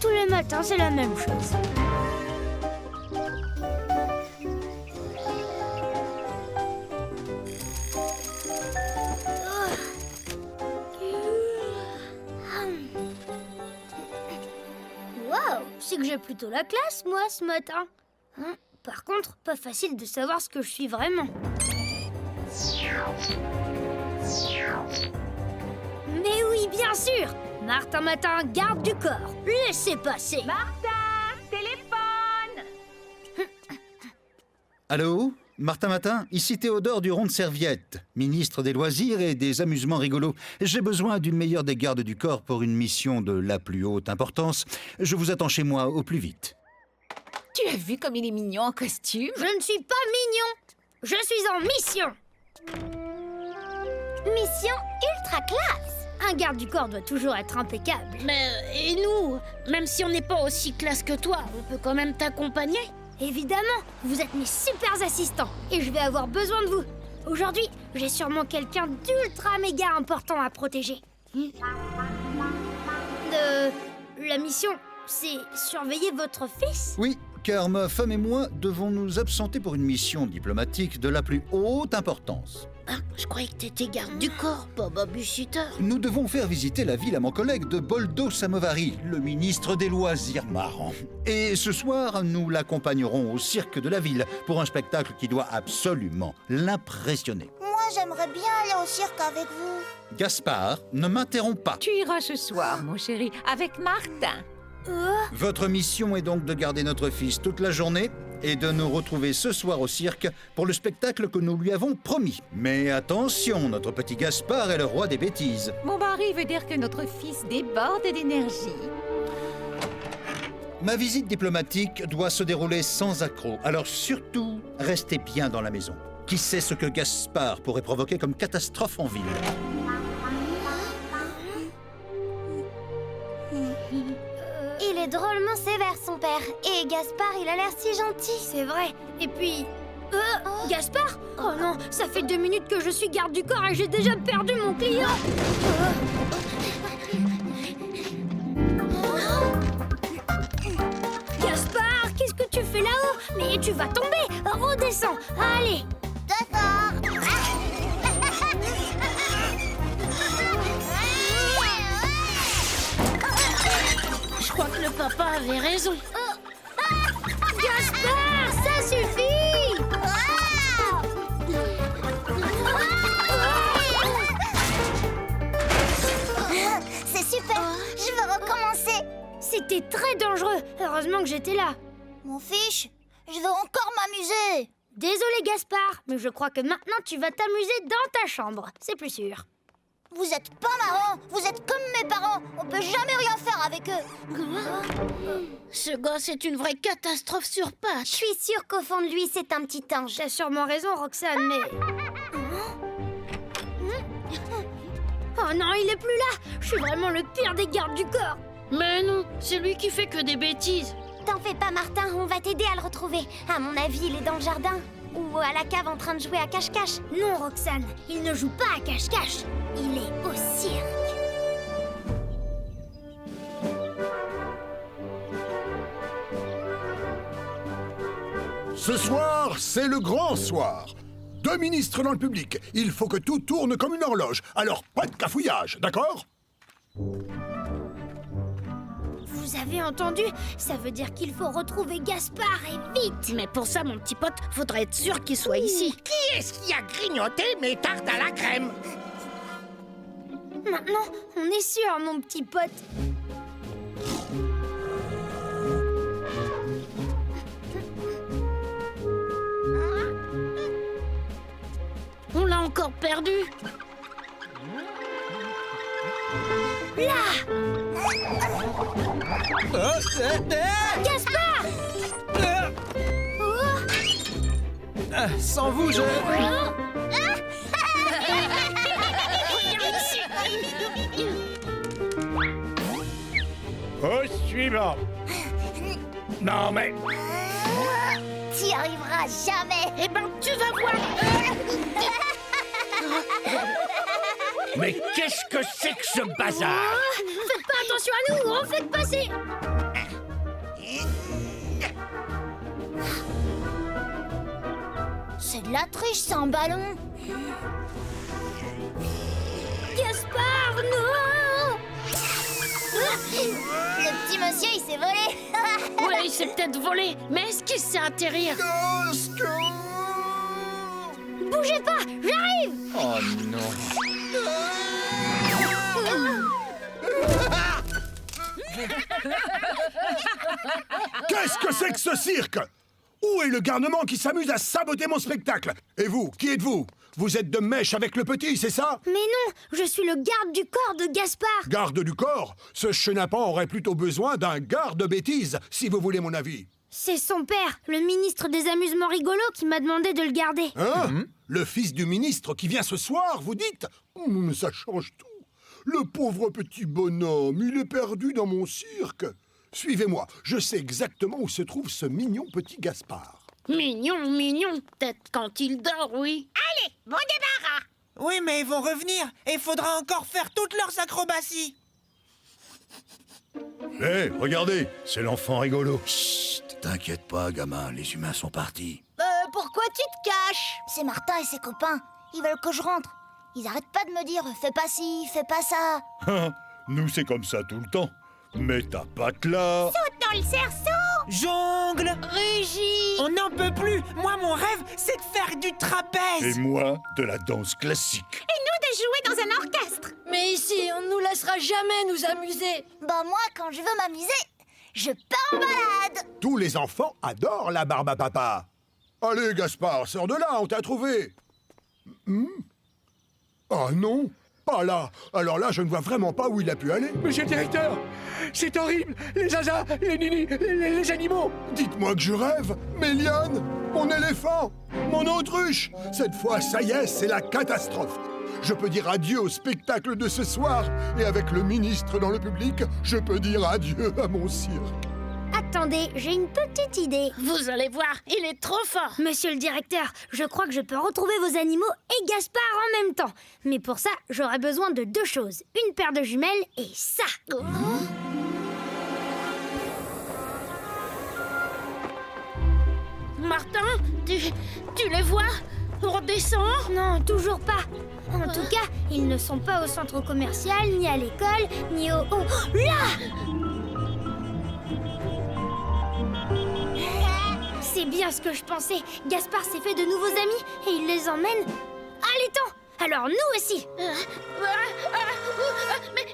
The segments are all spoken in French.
tous les matins, c'est la même chose. Waouh, c'est que j'ai plutôt la classe, moi, ce matin. Par contre, pas facile de savoir ce que je suis vraiment. Mais oui, bien sûr! Martin Matin, garde du corps. Laissez passer. Martin, téléphone! Allô? Martin Matin, ici Théodore du Rond de Serviette, ministre des Loisirs et des Amusements rigolos. J'ai besoin d'une meilleure des gardes du corps pour une mission de la plus haute importance. Je vous attends chez moi au plus vite. Tu as vu comme il est mignon en costume? Je ne suis pas mignon. Je suis en mission. Mission ultra classe. Un garde du corps doit toujours être impeccable. Mais et nous? Même si on n'est pas aussi classe que toi, on peut quand même t'accompagner? Évidemment, vous êtes mes super assistants et je vais avoir besoin de vous. Aujourd'hui, j'ai sûrement quelqu'un d'ultra méga important à protéger. La mission, c'est surveiller votre fils? Oui, car ma femme et moi devons nous absenter pour une mission diplomatique de la plus haute importance. Ah, je croyais que t'étais garde du corps, pas babysitter. Nous devons faire visiter la ville à mon collègue de Boldo Samovari, le ministre des Loisirs marrant. Et ce soir, nous l'accompagnerons au cirque de la ville pour un spectacle qui doit absolument l'impressionner. Moi, j'aimerais bien aller au cirque avec vous. Gaspard, ne m'interromps pas. Tu iras ce soir, mon chéri, avec Martin. Votre mission est donc de garder notre fils toute la journée et de nous retrouver ce soir au cirque pour le spectacle que nous lui avons promis. Mais attention, notre petit Gaspard est le roi des bêtises. Mon mari veut dire que notre fils déborde d'énergie. Ma visite diplomatique doit se dérouler sans accroc, alors surtout, restez bien dans la maison. Qui sait ce que Gaspard pourrait provoquer comme catastrophe en ville? Il est drôlement sévère, son père. Et Gaspard, il a l'air si gentil. C'est vrai. Et puis... Gaspard? Oh non, ça fait 2 minutes que je suis garde du corps et j'ai déjà perdu mon client. Gaspard, qu'est-ce que tu fais là-haut? Mais tu vas tomber. Redescends. Allez. D'accord. Je crois que le papa avait raison. Gaspard, ça suffit. C'est super. Je veux recommencer. C'était très dangereux. Heureusement que j'étais là. Mon fiche, je veux encore m'amuser. Désolé Gaspard, mais je crois que maintenant tu vas t'amuser dans ta chambre. C'est plus sûr. Vous êtes pas marrants. Vous êtes comme mes parents. On peut jamais rien faire avec eux. Ce gosse est une vraie catastrophe sur Je pattes. suis sûre qu'au fond de lui, c'est un petit ange. T'as sûrement raison, Roxane, mais... Oh non, il est plus là. Je suis vraiment le pire des gardes du corps. Mais non, c'est lui qui fait que des bêtises. T'en fais pas, Martin. On va t'aider à le retrouver. À mon avis, il est dans le jardin. Ou à la cave en train de jouer à cache-cache. Non, Roxane, il ne joue pas à cache-cache. Il est au cirque. Ce soir, c'est le grand soir. 2 ministres dans le public. Il faut que tout tourne comme une horloge. Alors, pas de cafouillage, d'accord? Vous avez entendu? Ça veut dire qu'il faut retrouver Gaspard et vite. Mais pour ça, mon petit pote, faudrait être sûr qu'il soit ici. Qui est-ce qui a grignoté mes tartes à la crème? Maintenant, on est sûr, mon petit pote. On l'a encore perdu. Là! Gaspard! Sans vous, je... Au suivant. Non mais... T'y arriveras jamais. Eh ben, tu vas voir. Mais qu'est-ce que c'est que ce bazar? Faites pas attention à nous, on fait passer. c'est de la triche, c'est un ballon. Gaspard, non! Le petit monsieur, il s'est volé. Ouais, il s'est peut-être volé, mais est-ce qu'il sait atterrir? Bougez pas, j'arrive! Oh non. Qu'est-ce que c'est que ce cirque? Où est le garnement qui s'amuse à saboter mon spectacle? Et vous, qui êtes-vous? Vous êtes de mèche avec le petit, c'est ça? Mais non, je suis le garde du corps de Gaspard. Garde du corps? Ce chenapan aurait plutôt besoin d'un garde-bêtise, si vous voulez mon avis. C'est son père, le ministre des amusements rigolos, qui m'a demandé de le garder. Hein? Le fils du ministre qui vient ce soir, vous dites? Mais ça change tout. Le pauvre petit bonhomme, il est perdu dans mon cirque. Suivez-moi, je sais exactement où se trouve ce mignon petit Gaspard. Mignon, mignon. Peut-être quand il dort, oui. Allez, bon débarras. Oui, mais ils vont revenir et il faudra encore faire toutes leurs acrobaties. Hé, regardez, c'est l'enfant rigolo. Chut, t'inquiète pas, gamin, les humains sont partis. Pourquoi tu te caches? C'est Martin et ses copains. Ils veulent que je rentre. Ils arrêtent pas de me dire fais pas ci, fais pas ça. Nous, c'est comme ça tout le temps. Mets ta patte là. Saute dans le cerceau. Jongle. Rugis. On n'en peut plus. Moi, mon rêve, c'est de faire du Et trapèze. moi, de la danse classique. Et nous de jouer dans un orchestre. Mais ici, on ne nous laissera jamais nous amuser. Bah moi, quand je veux m'amuser, je pars en balade. Tous les enfants adorent la barbe à papa. Allez, Gaspard, sors de là, on t'a trouvé. Ah non, pas là. Alors là, je ne vois vraiment pas où il a pu aller. Monsieur le directeur, c'est horrible. Les zazas, les ninis, les animaux. Dites-moi que je rêve. Méliane, mon éléphant, mon autruche. Cette fois, ça y est, c'est la catastrophe. Je peux dire adieu au spectacle de ce soir. Et avec le ministre dans le public, je peux dire adieu à mon cirque. Attendez, j'ai une petite idée. Vous allez voir, il est trop fort. Monsieur le directeur, je crois que je peux retrouver vos animaux et Gaspard en même temps. Mais pour ça, j'aurai besoin de 2 choses. Une paire de jumelles et ça. Martin, tu les vois? On redescend? Non, toujours pas. En tout cas, ils ne sont pas au centre commercial, ni à l'école, ni au... Oh, là! C'est bien ce que je pensais. Gaspard s'est fait de nouveaux amis et il les emmène à l'étang. Alors nous aussi.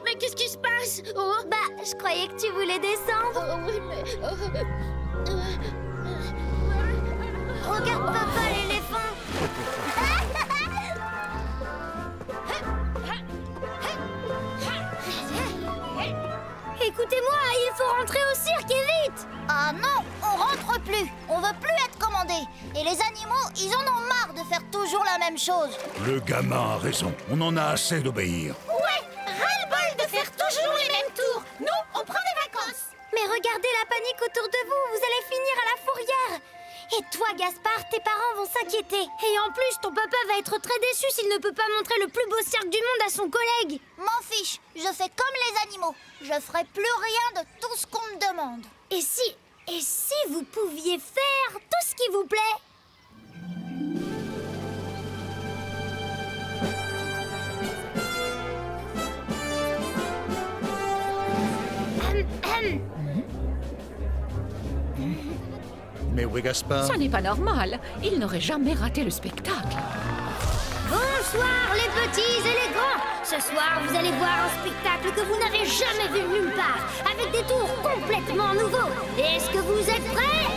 Mais qu'est-ce qui se passe? Oh, Bah, je croyais que tu voulais descendre. oui, mais... Regarde papa l'éléphant. Écoutez-moi, il faut rentrer au cirque et vite. Ah non, on rentre plus. On veut plus être commandé. Et les animaux, ils en ont marre de faire toujours la même chose. Le gamin a raison. On en a assez d'obéir. Ouais, ras-le-bol de faire toujours les mêmes tours. Nous, on prend des vacances. Mais regardez la panique autour de vous, vous allez finir à la fourrière. Et toi, Gaspard, tes parents vont s'inquiéter. Et en plus, ton papa va être très déçu s'il ne peut pas montrer le plus beau cirque du monde à son collègue. M'en fiche, je fais comme les animaux. Je ferai plus rien de tout ce qu'on me demande. Et si vous pouviez faire tout ce qui vous plaît? Mais où est Gaspard? Ça n'est pas normal. Il n'aurait jamais raté le spectacle. Bonsoir les petits et les grands. Ce soir, vous allez voir un spectacle que vous n'avez jamais vu nulle part, avec des tours complètement nouveaux. Est-ce que vous êtes prêts?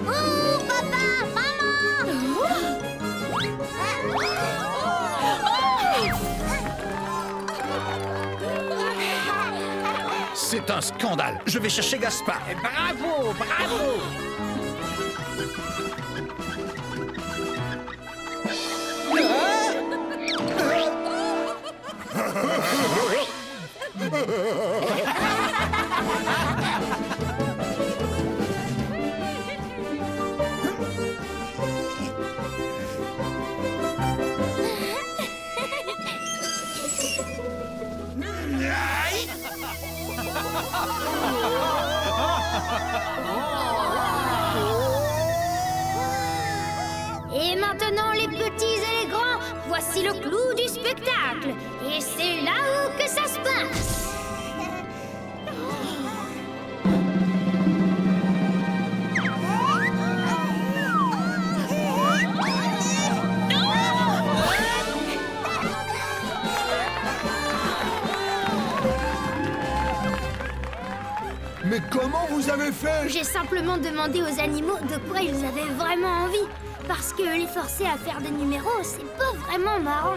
Oh, papa, maman. C'est un scandale. Je vais chercher Gaspard. Bravo, bravo. Et maintenant, les petits et les grands, voici le clou du spectacle. Et c'est là-haut que ça se passe. Mais comment vous avez fait? J'ai simplement demandé aux animaux de quoi ils avaient vraiment envie. Parce que les forcer à faire des numéros, c'est pas vraiment marrant.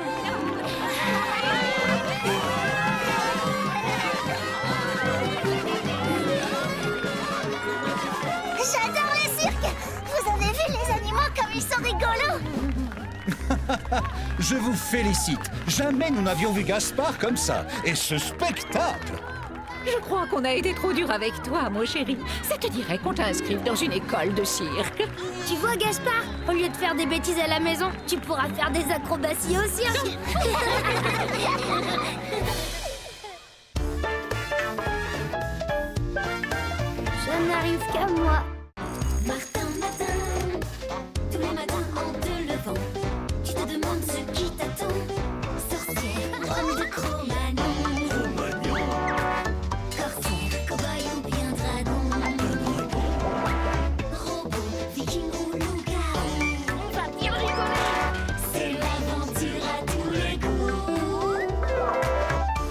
J'adore le cirque! Vous avez vu les animaux comme ils sont rigolos? Je vous félicite. Jamais nous n'avions vu Gaspard comme ça. Et ce spectacle! Je crois qu'on a été trop dur avec toi, mon chéri. Ça te dirait qu'on t'inscrive dans une école de cirque? Tu vois, Gaspard, au lieu de faire des bêtises à la maison, tu pourras faire des acrobaties au cirque. Ça n'arrive qu'à moi. Martin, matin, tous les matins en te levant, tu te demandes ce qui t'attend. Sorcière, homme de Cro-Magnon, corsaire, cow-boy ou bien dragon, robot, viking ou loup-garou. On va bien rigoler. C'est l'aventure à tous les goûts.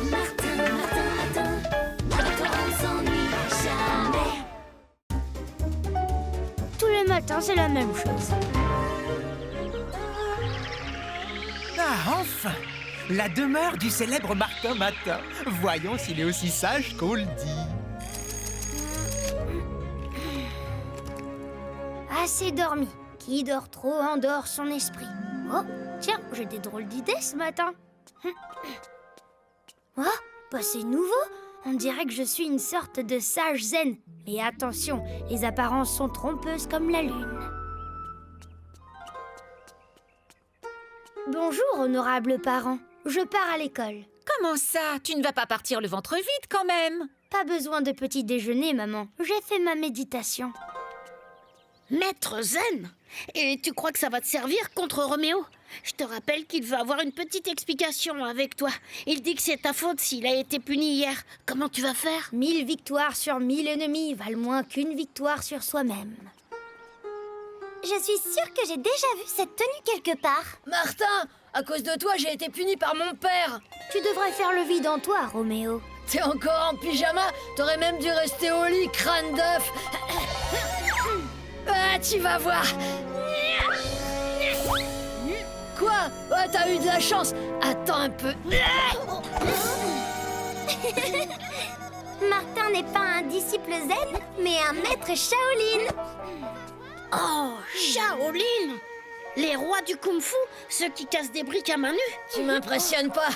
Martin, Martin, Martin, avec toi on s'ennuie jamais. Tous les matins, c'est la même chose. Ah, enfin! La demeure du célèbre Martin Matin. Voyons s'il est aussi sage qu'on le dit. Assez dormi. Qui dort trop endort son esprit. Oh, tiens, j'ai des drôles d'idées ce matin. Oh, bah c'est nouveau. On dirait que je suis une sorte de sage zen. Mais attention, les apparences sont trompeuses comme la lune. Bonjour, honorables parents. Je pars à l'école. Comment ça? Tu ne vas pas partir le ventre vide quand même? Pas besoin de petit déjeuner, maman. J'ai fait ma méditation. Maître Zen? Et tu crois que ça va te servir contre Roméo? Je te rappelle qu'il veut avoir une petite explication avec toi. Il dit que c'est ta faute s'il a été puni hier. Comment tu vas faire? 1000 victoires sur 1000 ennemis valent moins qu'une victoire sur soi-même. Je suis sûre que j'ai déjà vu cette tenue quelque part. Martin, à cause de toi, j'ai été puni par mon père. Tu devrais faire le vide en toi, Roméo. T'es encore en pyjama? T'aurais même dû rester au lit, crâne d'œuf. Ah, tu vas voir. Quoi? Ouais, t'as eu de la chance. Attends un peu. Martin n'est pas un disciple zen, mais un maître Shaolin. Oh, Shaolin! Les rois du kung-fu, ceux qui cassent des briques à main nue. Tu m'impressionnes pas.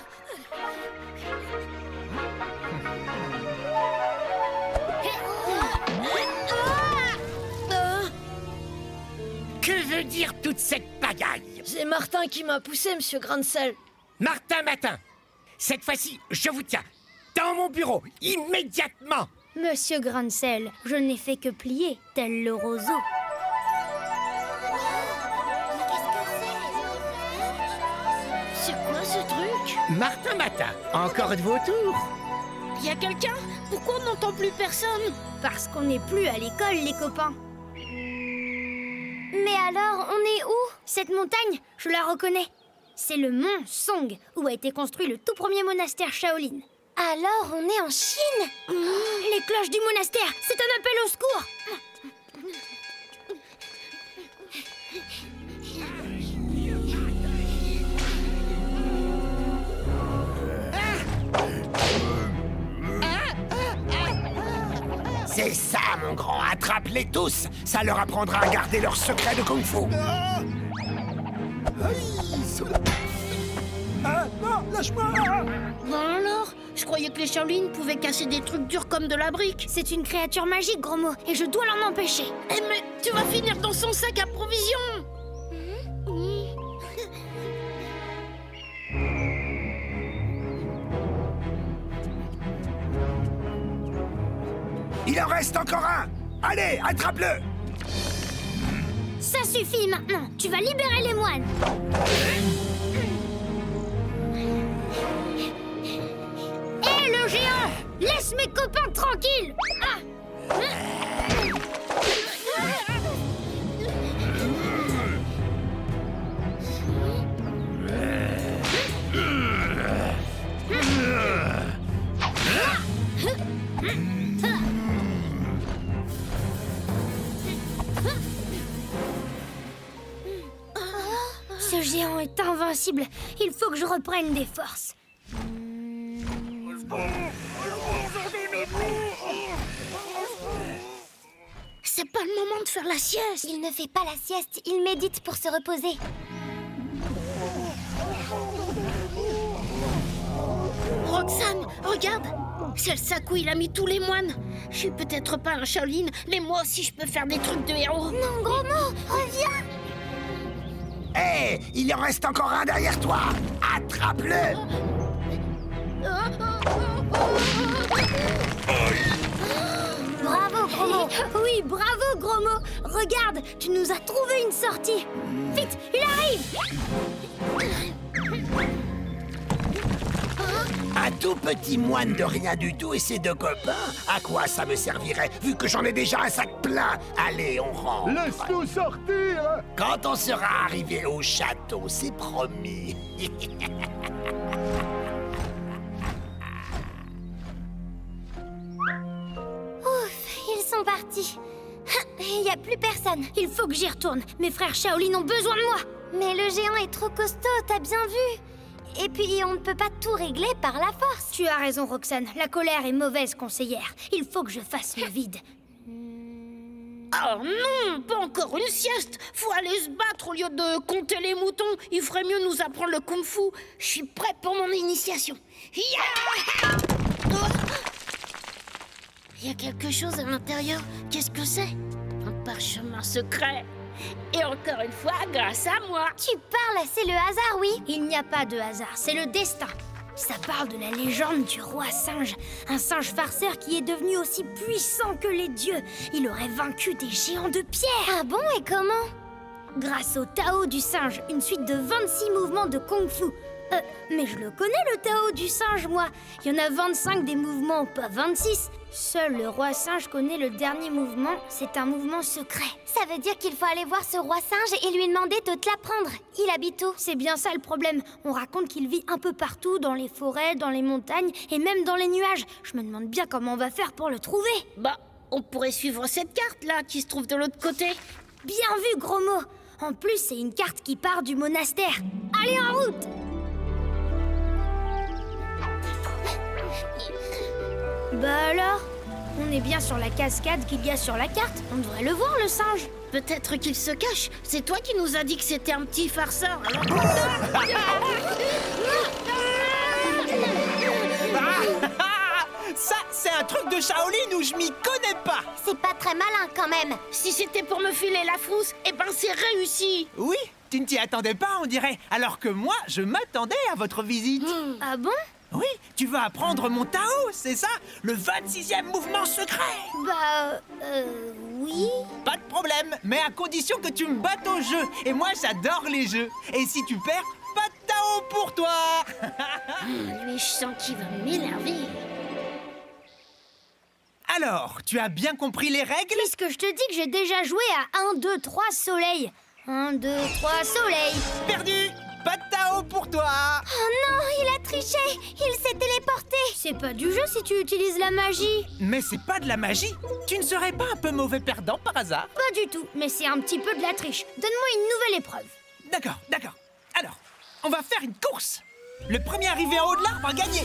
Que veut dire toute cette pagaille? C'est Martin qui m'a poussé, monsieur Grancel. Martin Matin, cette fois-ci, je vous tiens dans mon bureau, immédiatement. Monsieur Grancel, je n'ai fait que plier, tel le roseau. C'est quoi ce truc? Martin Matin, encore de vos tours? Y a quelqu'un? Pourquoi on n'entend plus personne? Parce qu'on n'est plus à l'école, les copains. Mais alors, on est où? Cette montagne, je la reconnais. C'est le mont Song, où a été construit le tout premier monastère Shaolin. Alors, on est en Chine? Les cloches du monastère, c'est un appel au secours. C'est ça, mon grand, attrape-les tous. Ça leur apprendra à garder leur secret de kung-fu. Ah, non, lâche-moi! Ben alors? Je croyais que les Shaolin pouvaient casser des trucs durs comme de la brique. C'est une créature magique, gros mot, et je dois l'en empêcher. Eh mais tu vas finir dans son sac à provisions. en reste encore un. Allez, attrape-le. Ça suffit maintenant. Tu vas libérer les moines. Hé, le géant! Laisse mes copains tranquilles! Ah! Ce géant est invincible. Il faut que je reprenne des forces. C'est pas le moment de faire la sieste. Il ne fait pas la sieste, il médite pour se reposer. Roxane, regarde. C'est le sac où il a mis tous les moines. Je suis peut-être pas un Shaolin, mais moi aussi je peux faire des trucs de héros. Non, gros mot, reviens! Hé, il en reste encore un derrière toi. Attrape-le. Bravo, gros mot. Oui, bravo, gros mot. Regarde, tu nous as trouvé une sortie. Vite, il arrive. Un tout petit moine de rien du tout et ses deux copains. À quoi ça me servirait, vu que j'en ai déjà un sac plein? Allez, on rentre. Laisse-nous sortir! Quand on sera arrivé au château, c'est promis. Ouf, ils sont partis. Il n'y a plus personne. Il faut que j'y retourne. Mes frères Shaolin ont besoin de moi. Mais le géant est trop costaud, t'as bien vu? Et puis, on ne peut pas tout régler par la force. Tu as raison, Roxane. La colère est mauvaise conseillère. Il faut que je fasse le vide. Oh non, pas encore une sieste. Faut aller se battre au lieu de compter les moutons. Il ferait mieux nous apprendre le kung-fu. Je suis prêt pour mon initiation. Ya! Oh! Il y a quelque chose à l'intérieur. Qu'est-ce que c'est? Un parchemin secret. Et encore une fois, grâce à moi. Tu parles, c'est le hasard, oui. Il n'y a pas de hasard, c'est le destin. Ça parle de la légende du roi singe. Un singe farceur qui est devenu aussi puissant que les dieux. Il aurait vaincu des géants de pierre. Ah bon, et comment? Grâce au Tao du singe, une suite de 26 mouvements de kung-fu. Mais je le connais, le Tao du singe, moi. Il y en a 25 des mouvements, pas 26. Seul le roi singe connaît le dernier mouvement. C'est un mouvement secret. Ça veut dire qu'il faut aller voir ce roi singe et lui demander de te l'apprendre. Il habite où? C'est bien ça le problème. On raconte qu'il vit un peu partout, dans les forêts, dans les montagnes et même dans les nuages. Je me demande bien comment on va faire pour le trouver. Bah, on pourrait suivre cette carte-là qui se trouve de l'autre côté. Bien vu, gros mot. En plus, c'est une carte qui part du monastère. Allez, en route! Bah alors? On est bien sur la cascade qu'il y a sur la carte. On devrait le voir, le singe. Peut-être qu'il se cache. C'est toi qui nous as dit que c'était un petit farceur. Alors... Ça, c'est un truc de Shaolin où je m'y connais pas. C'est pas très malin quand même. Si c'était pour me filer la frousse, eh ben c'est réussi. Oui, tu ne t'y attendais pas, on dirait. Alors que moi, je m'attendais à votre visite. Ah bon? Oui, tu veux apprendre mon Tao, c'est ça? Le 26e mouvement secret. Bah, oui. Pas de problème, mais à condition que tu me battes au jeu. Et moi, j'adore les jeux. Et si tu perds, pas de Tao pour toi. Lui, je sens qu'il va m'énerver. Alors, tu as bien compris les règles? Puisque je te dis que j'ai déjà joué à 1, 2, 3 soleil. 1, 2, 3 soleil. Perdu. Pas de Tao pour toi. Oh non, il a triché. Il s'est téléporté. C'est pas du jeu si tu utilises la magie. Mais c'est pas de la magie. Tu ne serais pas un peu mauvais perdant par hasard? Pas du tout, mais c'est un petit peu de la triche. Donne-moi une nouvelle épreuve. D'accord, d'accord. Alors, on va faire une course. Le premier arrivé en haut de l'arbre a gagné.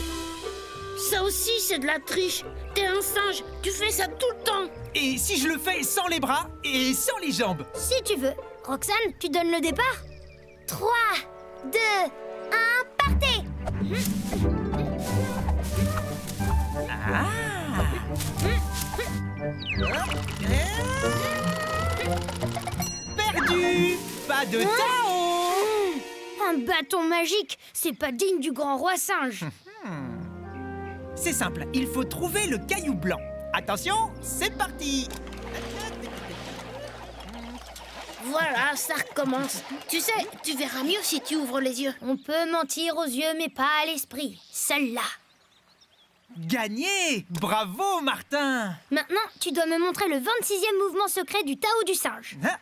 Ça aussi, c'est de la triche. T'es un singe, tu fais ça tout le temps. Et si je le fais sans les bras et sans les jambes? Si tu veux. Roxane, tu donnes le départ? 3, 2, 1, partez! Perdu! Pas de Tao! Un bâton magique, c'est pas digne du grand roi singe. C'est simple, il faut trouver le caillou blanc. Attention, c'est parti. Voilà, ça recommence. Tu sais, tu verras mieux si tu ouvres les yeux. On peut mentir aux yeux, mais pas à l'esprit. Celle-là. Gagné! Bravo, Martin! Maintenant, tu dois me montrer le 26e mouvement secret du Tao du singe. Hein?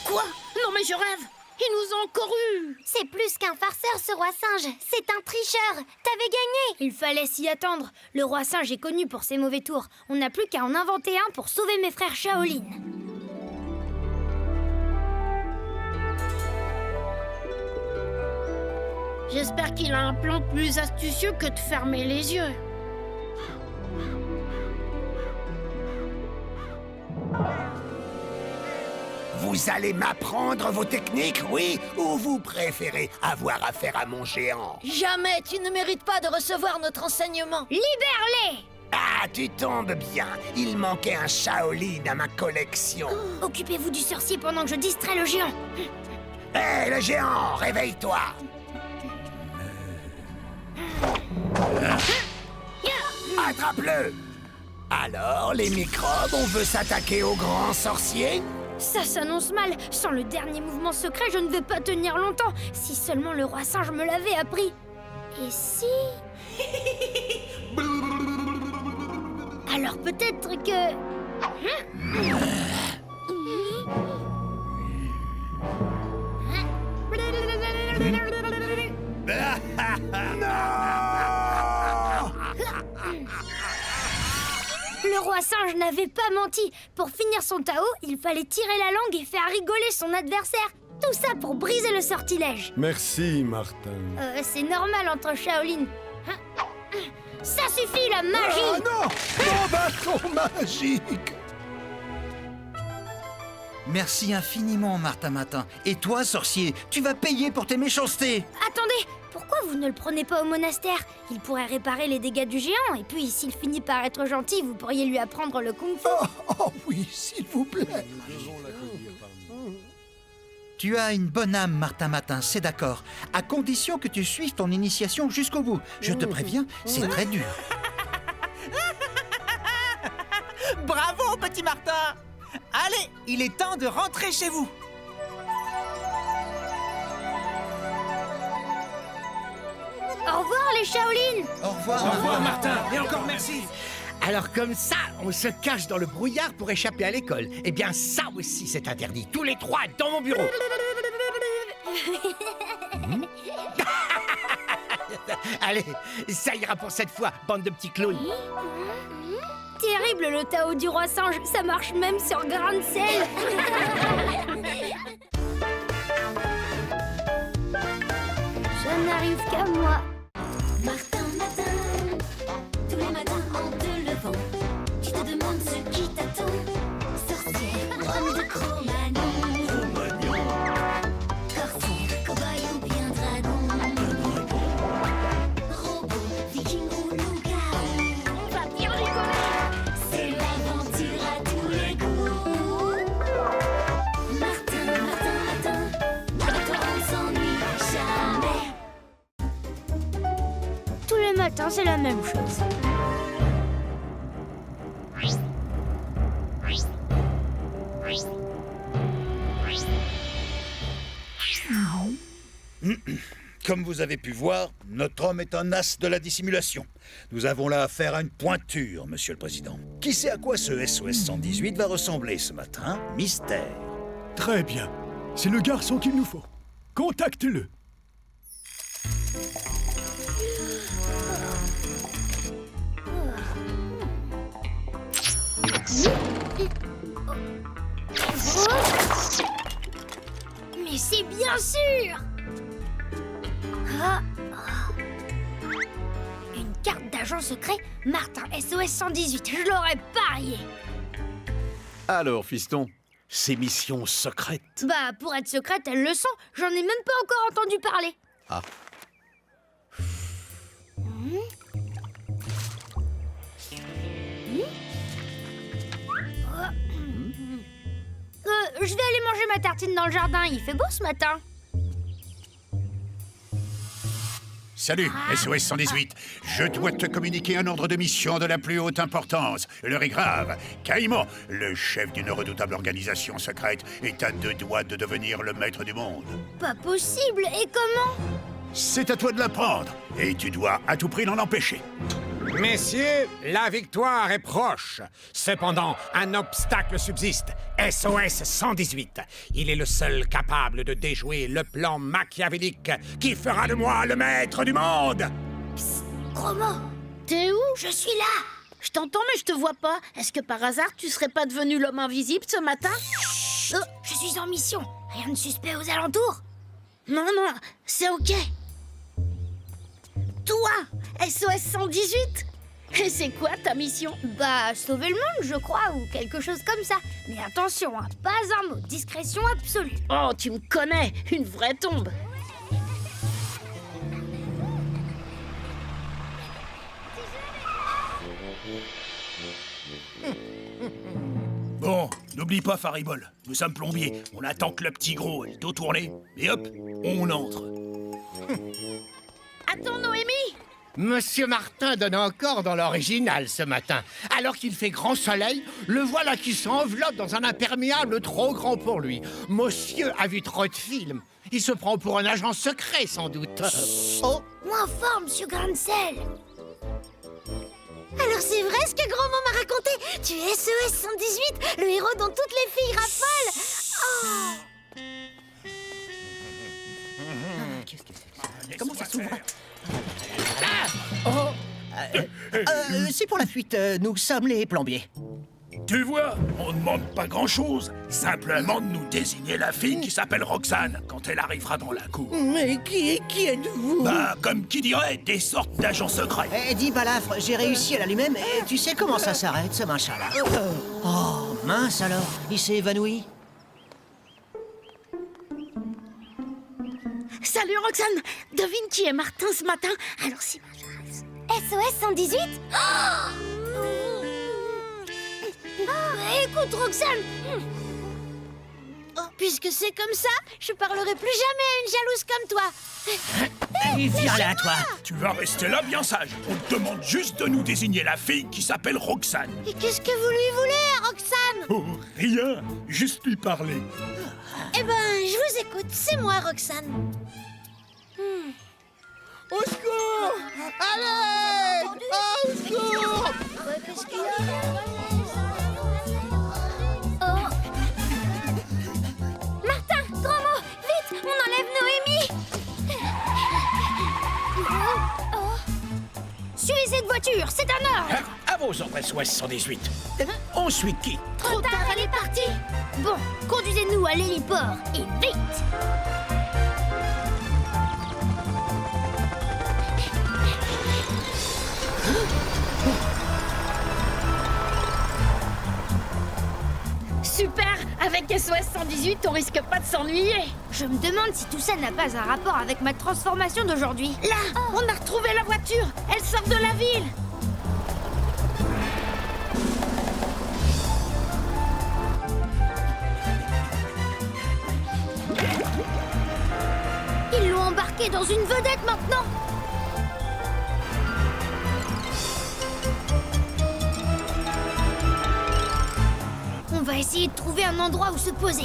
Quoi? Non mais je rêve. Ils nous ont encore eu. C'est plus qu'un farceur, ce roi singe. C'est un tricheur. T'avais gagné. Il fallait s'y attendre. Le roi singe est connu pour ses mauvais tours. On n'a plus qu'à en inventer un pour sauver mes frères Shaolin. J'espère qu'il a un plan plus astucieux que de fermer les yeux. Vous allez m'apprendre vos techniques, oui? Ou vous préférez avoir affaire à mon géant? Jamais tu ne mérites pas de recevoir notre enseignement. Libère-les! Ah, tu tombes bien. Il manquait un Shaolin à ma collection. Occupez-vous du sorcier pendant que je distrais le géant. Hé, le géant, réveille-toi! Attrape-le! Alors, les microbes, on veut s'attaquer au grand sorcier? Ça s'annonce mal. Sans le dernier mouvement secret, je ne vais pas tenir longtemps. Si seulement le roi singe me l'avait appris. Et si... Alors peut-être que... Le roi singe n'avait pas menti. Pour finir son Tao, il fallait tirer la langue et faire rigoler son adversaire. Tout ça pour briser le sortilège. Merci, Martin. C'est normal entre Shaolin. Ça suffit, la magie! Ah non! Mon bâton magique! Merci infiniment, Martin Matin. Et toi, sorcier, tu vas payer pour tes méchancetés. Attendez, pourquoi vous ne le prenez pas au monastère? Il pourrait réparer les dégâts du géant, et puis s'il finit par être gentil, vous pourriez lui apprendre le kung-fu. Oh oui, s'il vous plaît. Tu as une bonne âme, Martin Matin, c'est d'accord. À condition que tu suives ton initiation jusqu'au bout. Je te préviens, c'est très dur. Bravo, petit Martin! Allez, il est temps de rentrer chez vous. Au revoir, les Shaolin! Au revoir. Au revoir, Martin, et encore merci. Alors comme ça, on se cache dans le brouillard pour échapper à l'école. Eh bien, ça aussi, c'est interdit. Tous les trois dans mon bureau. Allez, ça ira pour cette fois, bande de petits clowns. Terrible le Tao du roi singe, ça marche même sur grain de sel. Ça n'arrive qu'à moi. Martin Matin, tous les matins en te levant, tu te demandes ce qui t'attend. Sorcière, homme de Cro-Magnon, corsaire, cow-boy ou bien dragon, robot, viking ou loup-garou. On va bien rigoler. C'est l'aventure à tous les coups. Martin, Martin, Martin, avec toi on s'ennuie jamais. Tous les matins, c'est la même chose. Comme vous avez pu voir, notre homme est un as de la dissimulation. Nous avons là affaire à une pointure, monsieur le président. Qui sait à quoi ce SOS 118 va ressembler ce matin? Mystère. Très bien. C'est le garçon qu'il nous faut. Contacte-le. Mais c'est bien sûr! Ah. Une carte d'agent secret, Martin SOS 118, je l'aurais parié! Alors, fiston, ces missions secrètes. Bah, pour être secrète, elles le sont, j'en ai même pas encore entendu parler. Ah. Je vais aller manger ma tartine dans le jardin, il fait beau ce matin. Salut, SOS 118. Je dois te communiquer un ordre de mission de la plus haute importance. L'heure est grave. Caïman, le chef d'une redoutable organisation secrète, est à 2 doigts de devenir le maître du monde. Pas possible. Et comment? C'est à toi de l'apprendre, et tu dois à tout prix l'en empêcher. Messieurs, la victoire est proche. Cependant, un obstacle subsiste. SOS 118. Il est le seul capable de déjouer le plan machiavélique qui fera de moi le maître du monde. Chromo, T'es où? je suis là. Je t'entends, mais je te vois pas. Est-ce que par hasard, tu serais pas devenu l'homme invisible ce matin? Je suis en mission. Rien de suspect aux alentours. Non, non, c'est ok. Toi, SOS 118? Et c'est quoi ta mission? Bah, sauver le monde, je crois, ou quelque chose comme ça. Mais attention, hein, pas un mot, discrétion absolue. Oh, tu me connais, une vraie tombe. Bon, n'oublie pas, Faribol. Nous sommes plombiers. On attend que le petit gros ait le dos tourné. Et hop, on entre. Attends, Noémie! Monsieur Martin donne encore dans l'original ce matin. Alors qu'il fait grand soleil, le voilà qui s'enveloppe dans un imperméable trop grand pour lui. Monsieur a vu trop de films. Il se prend pour un agent secret, sans doute. Oh, Moins fort, monsieur Grancel. Alors c'est vrai ce que grand-maman m'a raconté. Tu es SOS 118, le héros dont toutes les filles raffolent. Oh. Qu'est-ce que c'est que ça? Comment ça s'ouvre? C'est pour la fuite, nous sommes les plombiers. Tu vois, on ne demande pas grand-chose. Simplement de nous désigner la fille qui s'appelle Roxane quand elle arrivera dans la cour. Mais qui êtes-vous? Bah, comme qui dirait, des sortes d'agents secrets. Dis Balafre, j'ai réussi à l'allumer, mais tu sais comment ça s'arrête, ce machin-là? Oh, mince alors, il s'est évanoui. Salut Roxane! Devine qui est Martin ce matin? Alors si... SOS 118? Écoute, Roxane. Puisque c'est comme ça, je parlerai plus jamais à une jalouse comme toi. Viens là, toi. Tu vas rester là bien sage. On te demande juste de nous désigner la fille qui s'appelle Roxane. Et qu'est-ce que vous lui voulez à Roxane? Oh, rien. Juste lui parler. Eh ben, je vous écoute, c'est moi Roxane. Au secours! Allez! Au secours! Qu'est-ce qu'il y a? Martin, grand mot, vite, on enlève Noémie. Suivez cette voiture, c'est un ordre. À vos ordres, SOS 118. On suit qui? Trop tard, elle est partie. Bon, conduisez-nous à l'héliport, et vite. Super! Avec SOS 118, on risque pas de s'ennuyer. Je me demande si tout ça n'a pas un rapport avec ma transformation d'aujourd'hui. Là, on a retrouvé la voiture. Elle sort de la ville. Ils l'ont embarqué dans une vedette maintenant. On va essayer de trouver un endroit où se poser.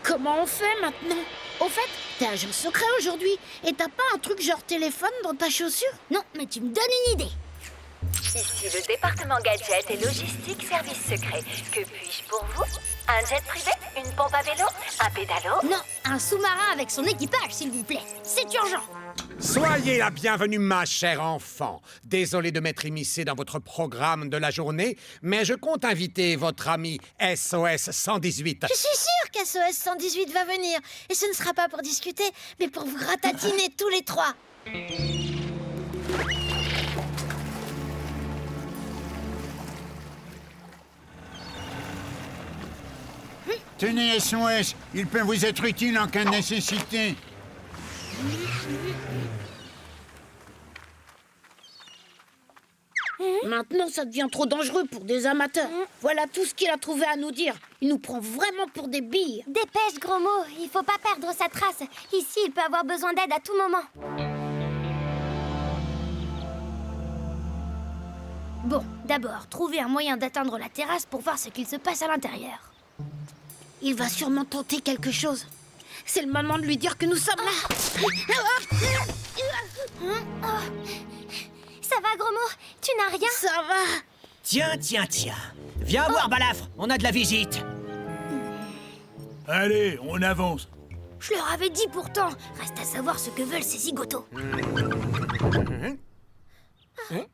Comment on fait maintenant? Au fait, t'es agent secret aujourd'hui et t'as pas un truc genre téléphone dans ta chaussure? Non, mais tu me donnes une idée. Ici le département gadget et logistique service secret. Que puis-je pour vous? Un jet privé? Une pompe à vélo? Un pédalo? Non, un sous-marin avec son équipage, s'il vous plaît. C'est urgent. Soyez la bienvenue, ma chère enfant. Désolé de m'être immiscé dans votre programme de la journée, mais je compte inviter votre ami SOS 118. Je suis sûre qu'SOS 118 va venir. Et ce ne sera pas pour discuter, mais pour vous ratatiner tous les trois. Tenez, SOS, il peut vous être utile en cas de nécessité. Maintenant, ça devient trop dangereux pour des amateurs. Voilà tout ce qu'il a trouvé à nous dire. Il nous prend vraiment pour des billes. Dépêche, Gros Mot, il faut pas perdre sa trace. Ici, il peut avoir besoin d'aide à tout moment. Bon, d'abord, trouver un moyen d'atteindre la terrasse pour voir ce qu'il se passe à l'intérieur. Il va sûrement tenter quelque chose. C'est le moment de lui dire que nous sommes là. Ça va, Gros Mot? Tu n'as rien? Ça va. Tiens. Viens voir, Balafre, on a de la visite. Allez, on avance. Je leur avais dit pourtant. Reste à savoir ce que veulent ces zigotos. Noémie!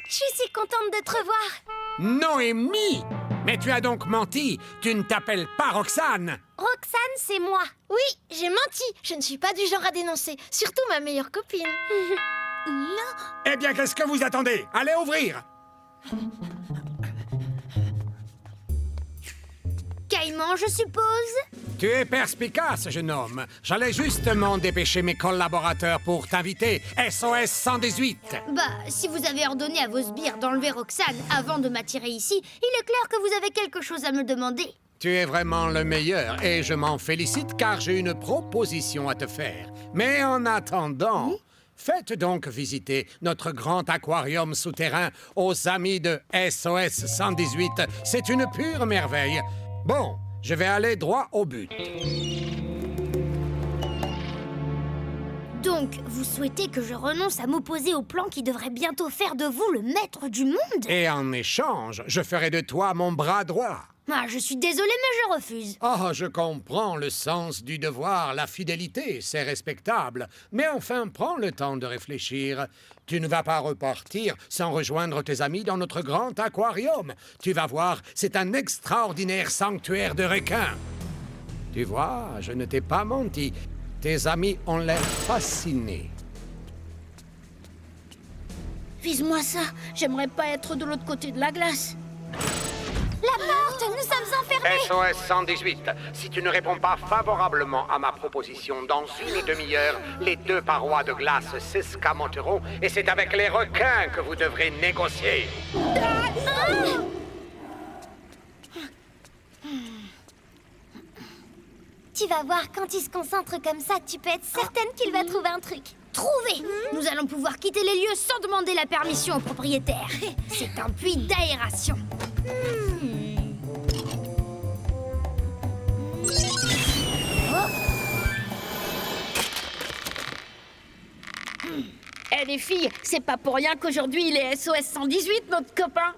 Je suis si contente de te revoir. Noémie! Mais tu as donc menti. Tu ne t'appelles pas Roxane. Roxane, c'est moi. Oui, j'ai menti. Je ne suis pas du genre à dénoncer. Surtout ma meilleure copine. Non. Eh bien, qu'est-ce que vous attendez? Allez ouvrir. Caïman, je suppose? Tu es perspicace, jeune homme. J'allais justement dépêcher mes collaborateurs pour t'inviter. SOS 118. Bah, si vous avez ordonné à vos sbires d'enlever Roxane avant de m'attirer ici, il est clair que vous avez quelque chose à me demander. Tu es vraiment le meilleur et je m'en félicite car j'ai une proposition à te faire. Mais en attendant, faites donc visiter notre grand aquarium souterrain aux amis de SOS 118. C'est une pure merveille. Bon, je vais aller droit au but. Donc, vous souhaitez que je renonce à m'opposer au plan qui devrait bientôt faire de vous le maître du monde? Et en échange, je ferai de toi mon bras droit. Ah, je suis désolée, mais je refuse. Oh, je comprends le sens du devoir, la fidélité, c'est respectable. Mais enfin, prends le temps de réfléchir. Tu ne vas pas repartir sans rejoindre tes amis dans notre grand aquarium. Tu vas voir, c'est un extraordinaire sanctuaire de requins. Tu vois, je ne t'ai pas menti. Tes amis ont l'air fascinés. Vise-moi ça. J'aimerais pas être de l'autre côté de la glace. La porte, nous sommes enfermés. SOS 118, si tu ne réponds pas favorablement à ma proposition, dans une demi-heure, les deux parois de glace s'escamoteront et c'est avec les requins que vous devrez négocier. Tu vas voir, quand il se concentre comme ça, tu peux être certaine qu'il va trouver un truc. Trouvé! Nous allons pouvoir quitter les lieux sans demander la permission au propriétaire. C'est un puits d'aération. Eh les filles, c'est pas pour rien qu'aujourd'hui il est SOS 118, notre copain.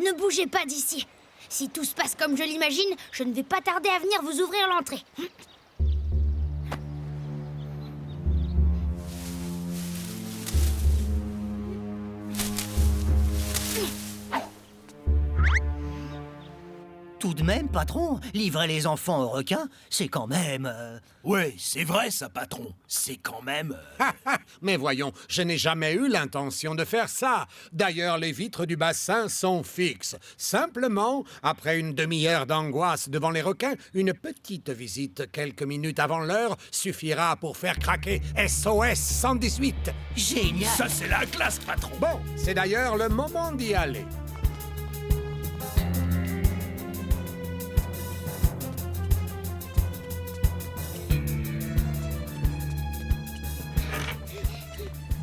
Ne bougez pas d'ici. Si tout se passe comme je l'imagine, je ne vais pas tarder à venir vous ouvrir l'entrée. Tout de même, patron, livrer les enfants aux requins, c'est quand même... Ouais, c'est vrai ça, patron. C'est quand même... Mais voyons, je n'ai jamais eu l'intention de faire ça. D'ailleurs, les vitres du bassin sont fixes. Simplement, après une demi-heure d'angoisse devant les requins, une petite visite quelques minutes avant l'heure suffira pour faire craquer SOS 118. Génial! Ça, c'est la classe, patron. Bon, c'est d'ailleurs le moment d'y aller.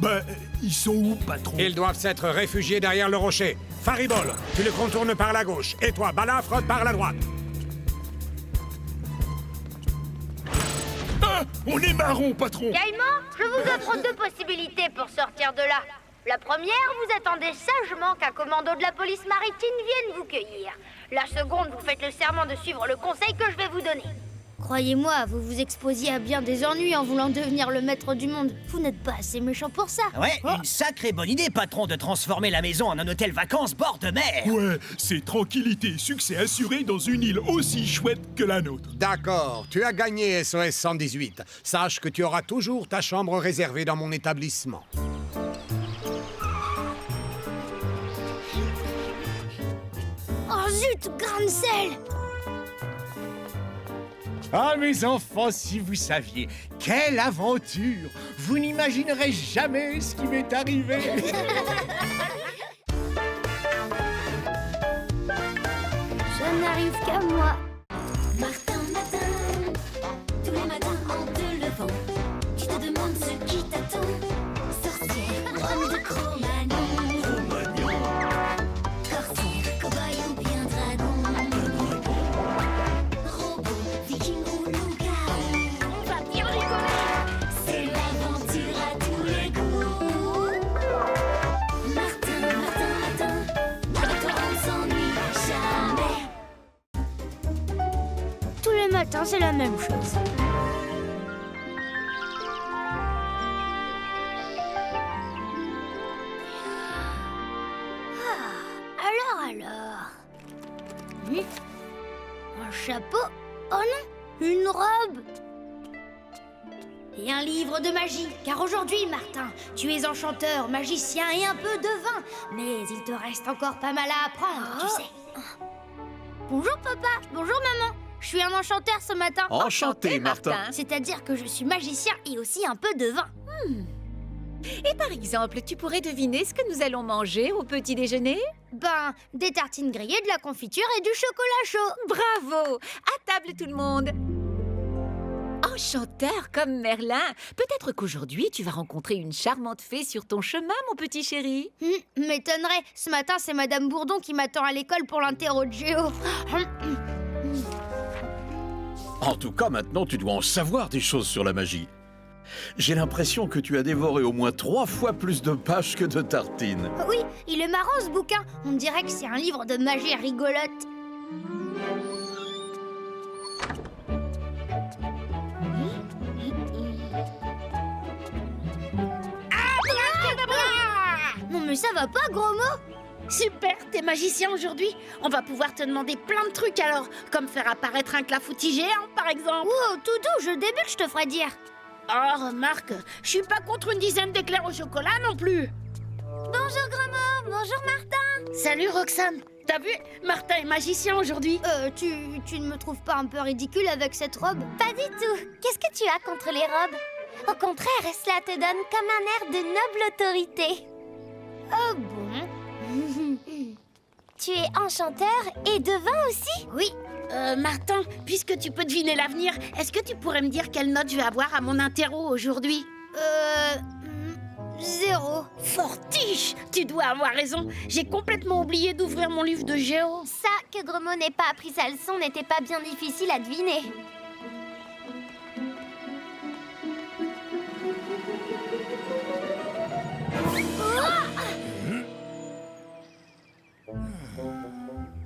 Ben, ils sont où, patron? Ils doivent s'être réfugiés derrière le rocher. Faribol, tu le contournes par la gauche. Et toi, Balafre, par la droite. Ah, on est marron, patron. Caïman, je vous offre deux possibilités pour sortir de là. La première, vous attendez sagement qu'un commando de la police maritime vienne vous cueillir. La seconde, vous faites le serment de suivre le conseil que je vais vous donner. Croyez-moi, vous vous exposiez à bien des ennuis en voulant devenir le maître du monde. Vous n'êtes pas assez méchant pour ça. Ouais, une sacrée bonne idée, patron, de transformer la maison en un hôtel vacances bord de mer. Ouais, c'est tranquillité et succès assuré dans une île aussi chouette que la nôtre. D'accord, tu as gagné SOS 118. Sache que tu auras toujours ta chambre réservée dans mon établissement. Oh zut, Grancel! Ah, mes enfants, si vous saviez, quelle aventure! Vous n'imaginerez jamais ce qui m'est arrivé. Ça n'arrive qu'à moi. Martin Matin, tous les matins en te levant, tu te demandes ce qui t'attend. Sorcière, homme de Cro-Magnon, corsaire, cow-boy ou bien dragon, robot, viking ou loup-garou. On va bien rigoler. C'est l'aventure à tous les goûts. Martin, Martin, Martin, avec toi on s'ennuie jamais. Tous les matins, c'est la même chose. Alors. Un chapeau? Oh non, une robe! Et un livre de magie, car aujourd'hui, Martin, tu es enchanteur, magicien et un peu devin. Mais il te reste encore pas mal à apprendre, tu sais. Bonjour papa, bonjour maman. Je suis un enchanteur ce matin. Enchanté, Martin. C'est-à-dire que je suis magicien et aussi un peu devin. Et par exemple, tu pourrais deviner ce que nous allons manger au petit déjeuner? Ben, des tartines grillées, de la confiture et du chocolat chaud. Bravo! À table tout le monde! Enchanteur comme Merlin, peut-être qu'aujourd'hui tu vas rencontrer une charmante fée sur ton chemin, mon petit chéri. M'étonnerait. Ce matin, c'est Madame Bourdon qui m'attend à l'école pour l'interro de géo. En tout cas, maintenant, tu dois en savoir des choses sur la magie. J'ai l'impression que tu as dévoré au moins 3 fois plus de pages que de tartines. Oui, il est marrant ce bouquin. On dirait que c'est un livre de magie rigolote. Non mais ça va pas, gros mot? Super, t'es magicien aujourd'hui. On va pouvoir te demander plein de trucs alors, comme faire apparaître un clafoutis géant par exemple. Wow, tout doux, je débute, je te ferai dire. Oh, remarque, je suis pas contre une dizaine d'éclairs au chocolat non plus. Bonjour Gros-Mot, bonjour Martin. Salut Roxane. T'as vu, Martin est magicien aujourd'hui. Tu ne me trouves pas un peu ridicule avec cette robe? Pas du tout. Qu'est-ce que tu as contre les robes? Au contraire, cela te donne comme un air de noble autorité. Oh bon? Tu es enchanteur et devin aussi? Oui. Martin, puisque tu peux deviner l'avenir, est-ce que tu pourrais me dire quelle note je vais avoir à mon interro aujourd'hui? 0. Fortiche! Tu dois avoir raison. J'ai complètement oublié d'ouvrir mon livre de géo. Ça, que Gros-Mot n'ait pas appris sa leçon n'était pas bien difficile à deviner.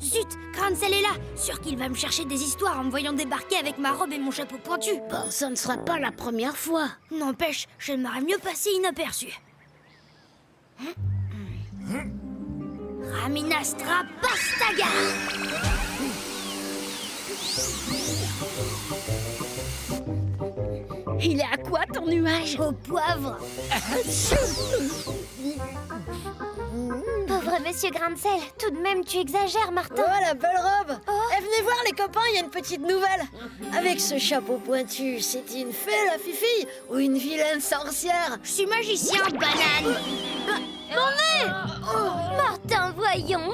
Zut, Grancel est là. Sûr qu'il va me chercher des histoires en me voyant débarquer avec ma robe et mon chapeau pointu. Bon, ça ne sera pas la première fois. N'empêche, j'aimerais mieux passer inaperçu. Raminastra Pastaga. Il est à quoi ton nuage? Au poivre. Pauvre monsieur Grancel, tout de même tu exagères, Martin. Oh, la belle robe. Eh, venez voir les copains, il y a une petite nouvelle. Avec ce chapeau pointu, c'est une fée la fifi ou une vilaine sorcière? Je suis magicien, banane. Mon nez! Martin, voyons.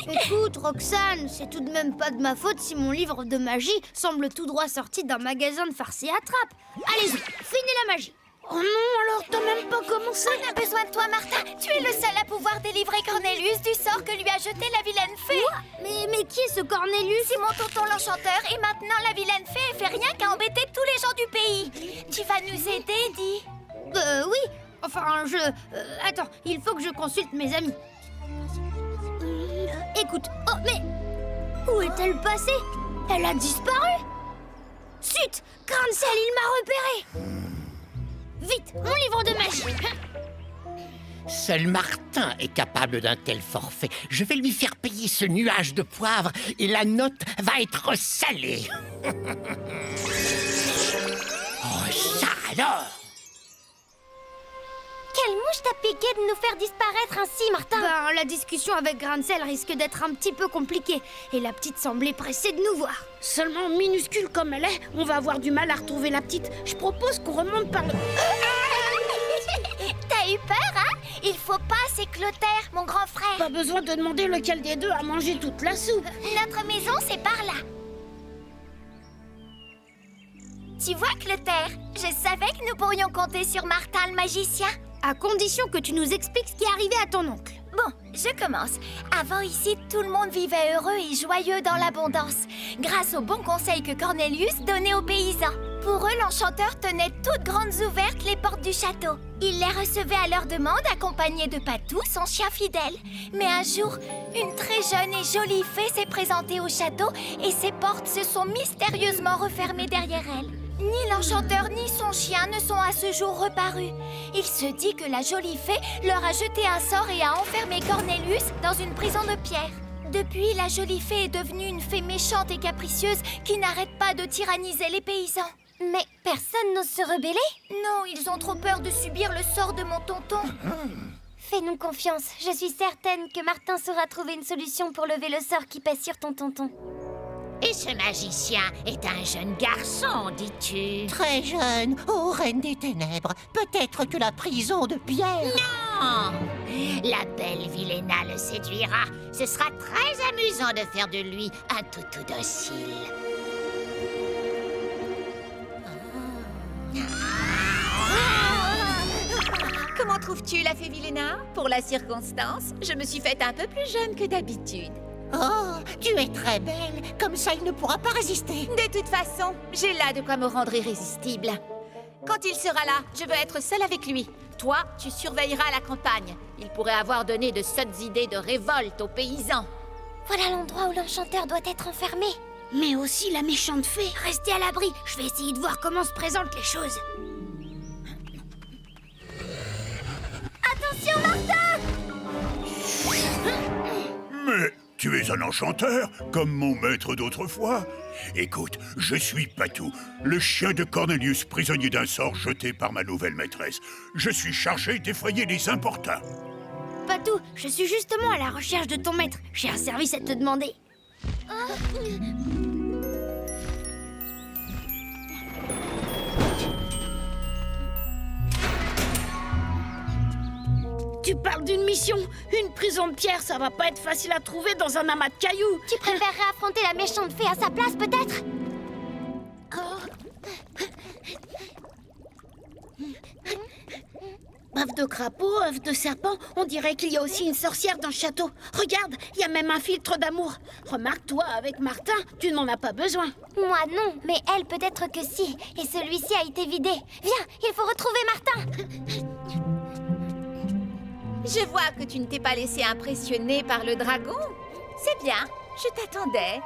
Écoute, Roxane, c'est tout de même pas de ma faute si mon livre de magie semble tout droit sorti d'un magasin de farce et attrape. Allez-y, finis la magie. Oh non, alors t'as même pas commencé. On a besoin de toi, Martin. Tu es le seul à pouvoir délivrer Cornelius du sort que lui a jeté la vilaine fée. Mais qui est ce Cornelius? C'est mon tonton l'enchanteur et maintenant la vilaine fée elle fait rien qu'à embêter tous les gens du pays. Tu vas nous aider, dis? Oui. Enfin, attends, il faut que je consulte mes amis. Écoute, oh, mais... Où est-elle passée? Elle a disparu. Zut, Grancel, il m'a repéré. Vite, mon livre de magie. Seul Martin est capable d'un tel forfait. Je vais lui faire payer ce nuage de poivre et la note va être salée. Oh, ça alors! Quel mouche t'a piqué de nous faire disparaître ainsi, Martin? Ben, la discussion avec Grancel risque d'être un petit peu compliquée. Et la petite semblait pressée de nous voir. Seulement minuscule comme elle est, on va avoir du mal à retrouver la petite. Je propose qu'on remonte par le... T'as eu peur, hein? Il faut pas, c'est Clotaire, mon grand frère. Pas besoin de demander lequel des deux a mangé toute la soupe. Notre maison, c'est par là. Tu vois, Clotaire, je savais que nous pourrions compter sur Martin le magicien. À condition que tu nous expliques ce qui est arrivé à ton oncle. Bon, je commence. Avant ici, tout le monde vivait heureux et joyeux dans l'abondance, grâce aux bons conseils que Cornelius donnait aux paysans. Pour eux, l'enchanteur tenait toutes grandes ouvertes les portes du château. Il les recevait à leur demande, accompagnés de Patou, son chien fidèle. Mais un jour, une très jeune et jolie fée s'est présentée au château et ses portes se sont mystérieusement refermées derrière elle. Ni l'enchanteur ni son chien ne sont à ce jour reparus. Il se dit que la jolie fée leur a jeté un sort et a enfermé Cornelius dans une prison de pierre. Depuis, la jolie fée est devenue une fée méchante et capricieuse qui n'arrête pas de tyranniser les paysans. Mais personne n'ose se rebeller? Non, ils ont trop peur de subir le sort de mon tonton. Fais-nous confiance, je suis certaine que Martin saura trouver une solution pour lever le sort qui pèse sur ton tonton. Et ce magicien est un jeune garçon, dis-tu? Très jeune, ô reine des ténèbres. Peut-être que la prison de pierre... Non! La belle Viléna le séduira. Ce sera très amusant de faire de lui un toutou docile. Comment trouves-tu la fée Viléna? Pour la circonstance, je me suis faite un peu plus jeune que d'habitude. Oh, tu es très belle. Comme ça, il ne pourra pas résister. De toute façon, j'ai là de quoi me rendre irrésistible. Quand il sera là, je veux être seule avec lui. Toi, tu surveilleras la campagne. Il pourrait avoir donné de sottes idées de révolte aux paysans. Voilà l'endroit où l'enchanteur doit être enfermé. Mais aussi la méchante fée. Restez à l'abri, je vais essayer de voir comment se présentent les choses. Attention, Martin! Mais tu es un enchanteur, comme mon maître d'autrefois. Écoute, je suis Patou, le chien de Cornelius, prisonnier d'un sort jeté par ma nouvelle maîtresse. Je suis chargé d'effrayer les importuns. Patou, je suis justement à la recherche de ton maître. J'ai un service à te demander. Tu parles d'une mission? Une prison de pierre, ça va pas être facile à trouver dans un amas de cailloux. Tu préférerais affronter la méchante fée à sa place, peut-être? Œuf de crapaud, œuf de serpent, on dirait qu'il y a aussi une sorcière dans le château. Regarde, il y a même un filtre d'amour. Remarque-toi, avec Martin, tu n'en as pas besoin. Moi non, mais elle peut-être que si. Et celui-ci a été vidé. Viens, il faut retrouver Martin. Je vois que tu ne t'es pas laissé impressionner par le dragon. C'est bien, je t'attendais.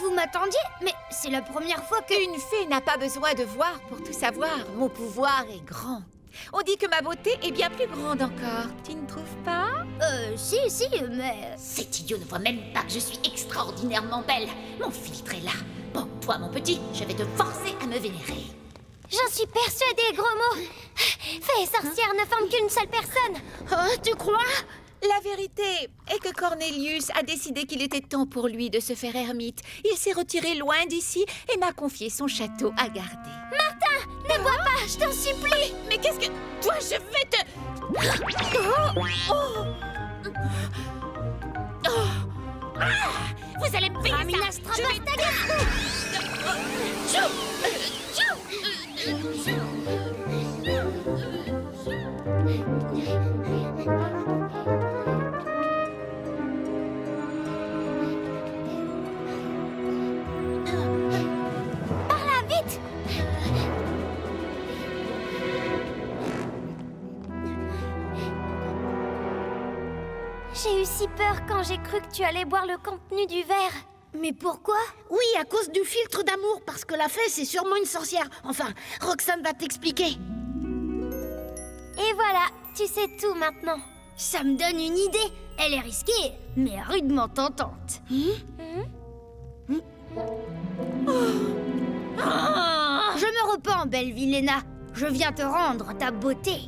Vous m'attendiez? Mais c'est la première fois que... Une fée n'a pas besoin de voir pour tout savoir. Mon pouvoir est grand. On dit que ma beauté est bien plus grande encore. Tu ne trouves pas? Si, mais... Cet idiot ne voit même pas que je suis extraordinairement belle. Mon filtre est là. Bon, toi, mon petit, je vais te forcer à me vénérer. J'en suis persuadée, gros mot. Fée et sorcière ne forment qu'une seule personne. Oh, tu crois? La vérité est que Cornelius a décidé qu'il était temps pour lui de se faire ermite. Il s'est retiré loin d'ici et m'a confié son château à garder. Martin, ne bois pas, je t'en supplie. Mais qu'est-ce que... Toi, je vais te... Vous allez me payer ça. Je vais... Par là, vite. J'ai eu si peur quand j'ai cru que tu allais boire le contenu du verre. Mais pourquoi? Oui, à cause du filtre d'amour, parce que la fée, c'est sûrement une sorcière. Enfin, Roxane va t'expliquer. Et voilà, tu sais tout maintenant. Ça me donne une idée. Elle est risquée, mais rudement tentante. Je me repens, belle Viléna. Je viens te rendre ta beauté.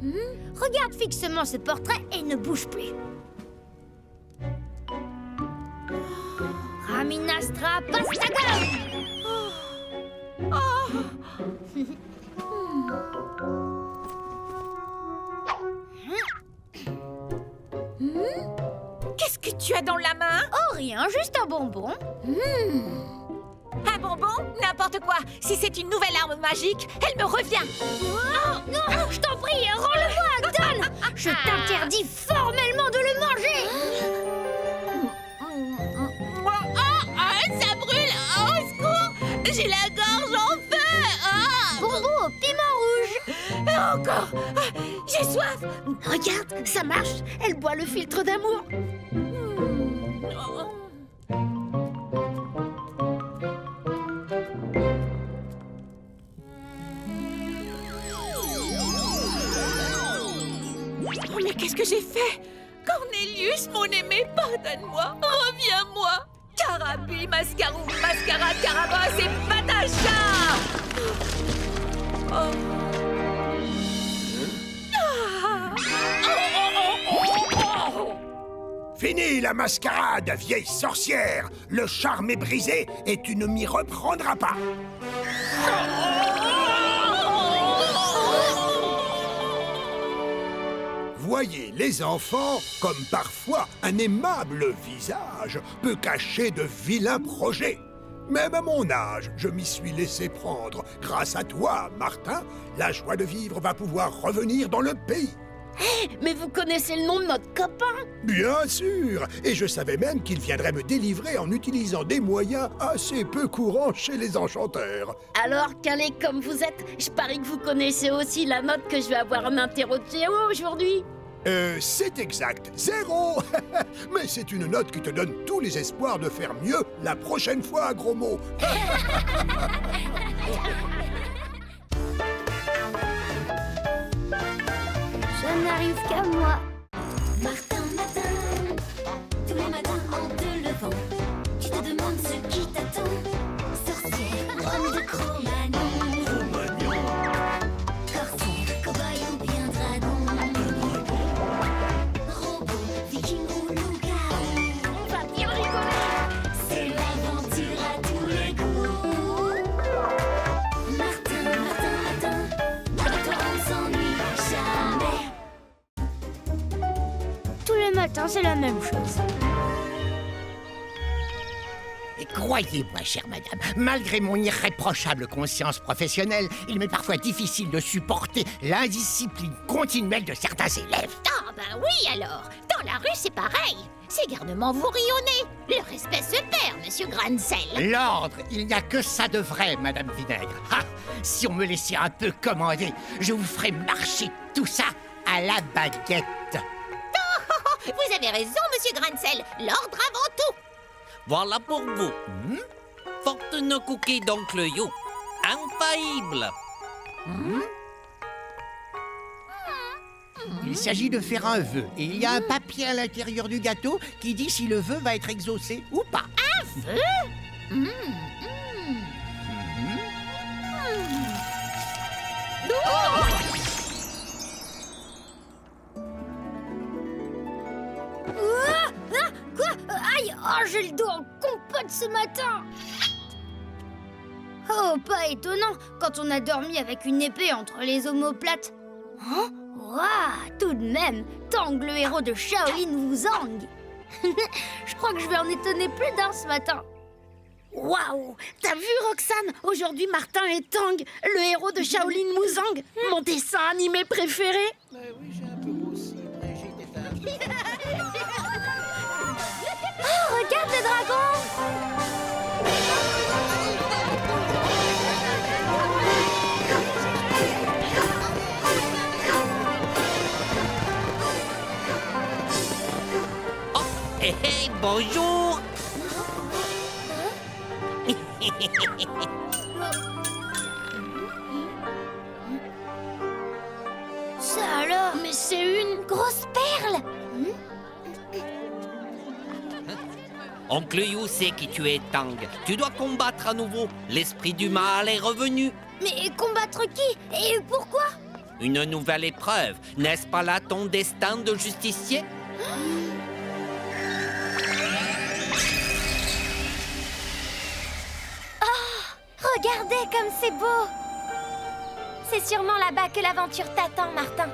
Regarde fixement ce portrait et ne bouge plus. Raminastra Pastagam. Qu'est-ce que tu as dans la main? Oh, rien, juste un bonbon. Un bonbon? N'importe quoi. Si c'est une nouvelle arme magique, elle me revient. Non, je t'en prie, rends-le-moi, Don. Je t'interdis formellement de le manger. Ça brûle. Au secours. J'ai la gorge en feu. Bonbon au piment rouge. Encore. J'ai soif. Regarde, ça marche. Elle boit le filtre d'amour. Oh, mais qu'est-ce que j'ai fait? Cornelius, mon aimé, pardonne-moi. Reviens-moi. Carabi, Mascarou, Mascara, Carabas et Patacha. Fini la mascarade, vieille sorcière. Le charme est brisé et tu ne m'y reprendras pas. Voyez les enfants, comme parfois un aimable visage peut cacher de vilains projets. Même à mon âge, je m'y suis laissé prendre. Grâce à toi, Martin, la joie de vivre va pouvoir revenir dans le pays. Mais vous connaissez le nom de notre copain? Bien sûr. Et je savais même qu'il viendrait me délivrer en utilisant des moyens assez peu courants chez les enchanteurs. Alors, calé comme vous êtes, je parie que vous connaissez aussi la note que je vais avoir en interro de géo aujourd'hui. C'est exact, 0. Mais c'est une note qui te donne tous les espoirs de faire mieux la prochaine fois, gros mot. Ça n'arrive qu'à moi. Martin matin, tous les matins en te levant, tu te demandes ce qui t'attend. Sorcière, homme de Cro-Magnon, corsaire, cow-boy ou bien dragon, robot, viking ou loup-garou. On va bien rigoler. C'est l'aventure à tous les coups. Martin, Martin, Martin, avec toi on s'ennuie jamais. Tous les matins, c'est la même chose. Et croyez-moi, chère madame, malgré mon irréprochable conscience professionnelle, il m'est parfois difficile de supporter l'indiscipline continuelle de certains élèves. Ah ben oui alors. Dans la rue c'est pareil. Ces garnements vous rionnez. Le respect se perd, monsieur Grancel. L'ordre, il n'y a que ça de vrai, madame Vinaigre. Ah, si on me laissait un peu commander, je vous ferais marcher tout ça à la baguette. Vous avez raison, monsieur Grancel. L'ordre avant tout. Voilà pour vous. Fortune cookie d'oncle You. Infaillible. Il s'agit de faire un vœu, et il y a un papier à l'intérieur du gâteau qui dit si le vœu va être exaucé ou pas. Un vœu? Quoi? Aïe! Oh, j'ai le dos en compote ce matin. Oh, pas étonnant quand on a dormi avec une épée entre les omoplates. Hein? Ouah, tout de même, Tang, le héros de Shaolin Wuzang. Je crois que je vais en étonner plus d'un ce matin. Waouh! T'as vu, Roxane? Aujourd'hui, Martin et Tang, le héros de Shaolin Wuzang, mon dessin animé préféré. Oui, j'ai un peu grossi. Brigitte est un... Oh, regarde le dragon! Hé hé, bonjour. Ça alors? Mais c'est une grosse perle! Oncle You sait qui tu es, Tang. Tu dois combattre à nouveau. L'esprit du mal est revenu. Mais combattre qui? Et pourquoi? Une nouvelle épreuve. N'est-ce pas là ton destin de justicier? Regardez comme c'est beau! C'est sûrement là-bas que l'aventure t'attend, Martin.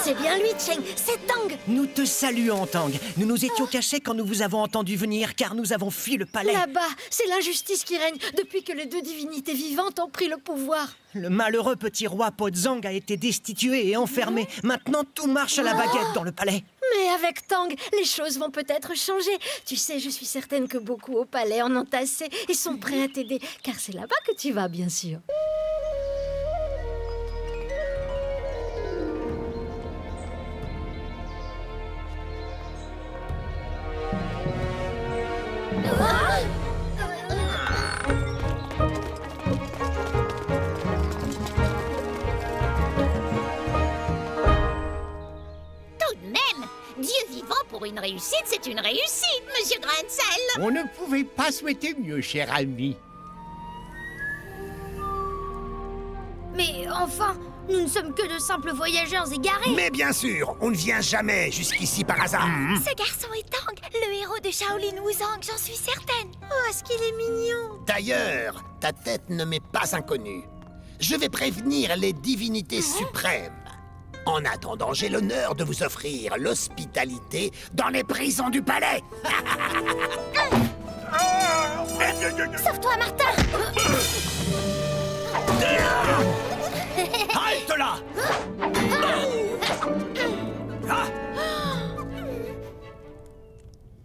C'est bien lui, Cheng, c'est Tang. Nous te saluons, Tang. Nous nous étions cachés quand nous vous avons entendu venir, car nous avons fui le palais. Là-bas, c'est l'injustice qui règne depuis que les deux divinités vivantes ont pris le pouvoir. Le malheureux petit roi Pozang a été destitué et enfermé. Maintenant, tout marche à la baguette dans le palais. Mais avec Tang, les choses vont peut-être changer. Tu sais, je suis certaine que beaucoup au palais en ont assez et sont prêts à t'aider, car c'est là-bas que tu vas, bien sûr. Tout de même, Dieu vivant pour une réussite, c'est une réussite, monsieur Grain de Sel. On ne pouvait pas souhaiter mieux, cher ami. Mais enfin, nous ne sommes que de simples voyageurs égarés. Mais bien sûr, on ne vient jamais jusqu'ici par hasard. Ce garçon est Tang, le héros de Shaolin Wuzang, j'en suis certaine. Oh, est-ce qu'il est mignon? D'ailleurs, ta tête ne m'est pas inconnue. Je vais prévenir les divinités suprêmes. En attendant, j'ai l'honneur de vous offrir l'hospitalité dans les prisons du palais. Sauve-toi, Martin. Halte là!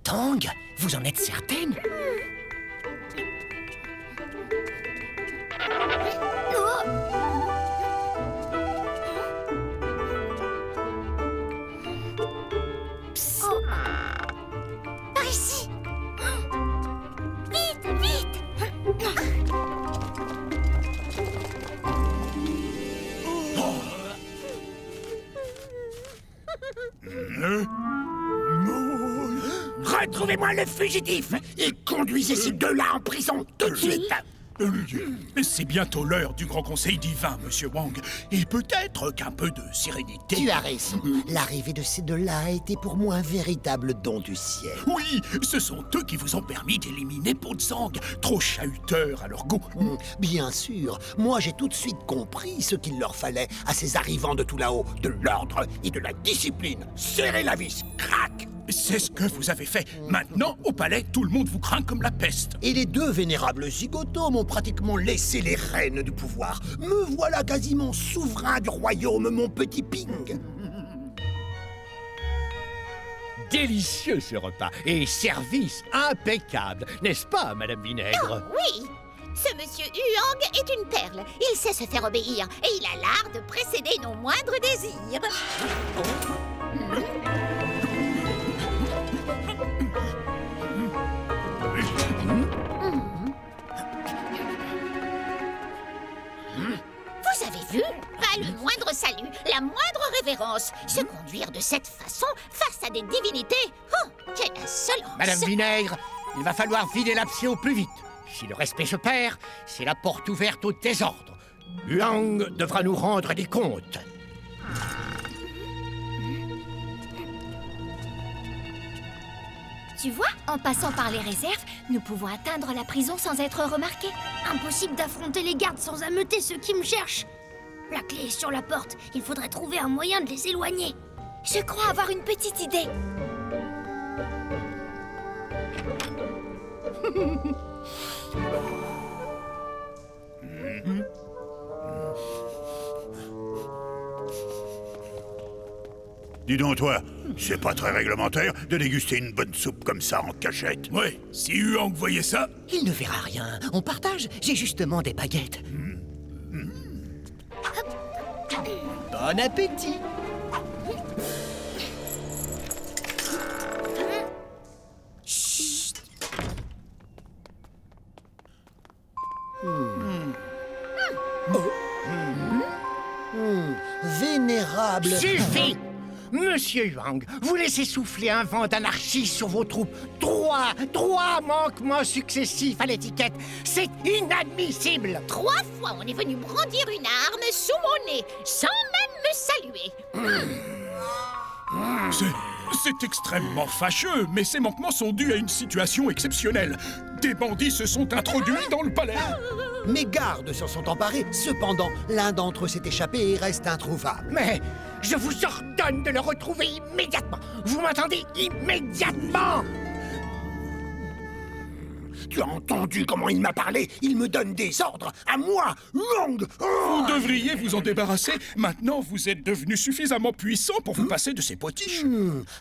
Tang, vous en êtes certaine? Par ici. Vite, vite. Retrouvez-moi le fugitif et conduisez ces deux-là en prison tout de suite. C'est bientôt l'heure du Grand Conseil divin, Monsieur Wang. Et peut-être qu'un peu de sérénité... Tu as raison. L'arrivée de ces deux-là a été pour moi un véritable don du ciel. Oui, ce sont eux qui vous ont permis d'éliminer Pozang, trop chahuteur à leur goût. Bien sûr, moi j'ai tout de suite compris ce qu'il leur fallait à ces arrivants de tout là-haut, de l'ordre et de la discipline. Serrez la vis, crac! C'est ce que vous avez fait. Maintenant, au palais, tout le monde vous craint comme la peste. Et les deux vénérables zigotos m'ont pratiquement laissé les rênes du pouvoir. Me voilà quasiment souverain du royaume, mon petit Ping. Délicieux ce repas et service impeccable, n'est-ce pas, Madame Vinaigre? Oui, ce monsieur Huang est une perle. Il sait se faire obéir et il a l'art de précéder nos moindres désirs. Vous avez vu? Pas le moindre salut, la moindre révérence. Se conduire de cette façon face à des divinités. Oh, quelle insolence! Madame Vinaigre, il va falloir vider l'abcès au plus vite. Si le respect se perd, c'est la porte ouverte au désordre. Huang devra nous rendre des comptes. Tu vois, en passant par les réserves, nous pouvons atteindre la prison sans être remarqués. Impossible d'affronter les gardes sans ameuter ceux qui me cherchent. La clé est sur la porte. Il faudrait trouver un moyen de les éloigner. Je crois avoir une petite idée. Dis donc, toi, c'est pas très réglementaire de déguster une bonne soupe comme ça en cachette. Ouais, si Huang voyait ça... Il ne verra rien. On partage. J'ai justement des baguettes. Bon appétit. Chut. Vénérable... Suffit! Monsieur Yang, vous laissez souffler un vent d'anarchie sur vos troupes. Trois manquements successifs à l'étiquette. C'est inadmissible. 3 fois, on est venu brandir une arme sous mon nez, sans même me saluer. C'est extrêmement fâcheux, mais ces manquements sont dus à une situation exceptionnelle. Des bandits se sont introduits dans le palais. Mes gardes s'en sont emparés. Cependant, l'un d'entre eux s'est échappé et reste introuvable. Mais je vous ordonne de le retrouver immédiatement. Vous m'entendez? Immédiatement! Tu as entendu comment il m'a parlé? Il me donne des ordres. À moi, Yang. Vous devriez vous en débarrasser. Maintenant, vous êtes devenu suffisamment puissant pour vous passer de ces potiches.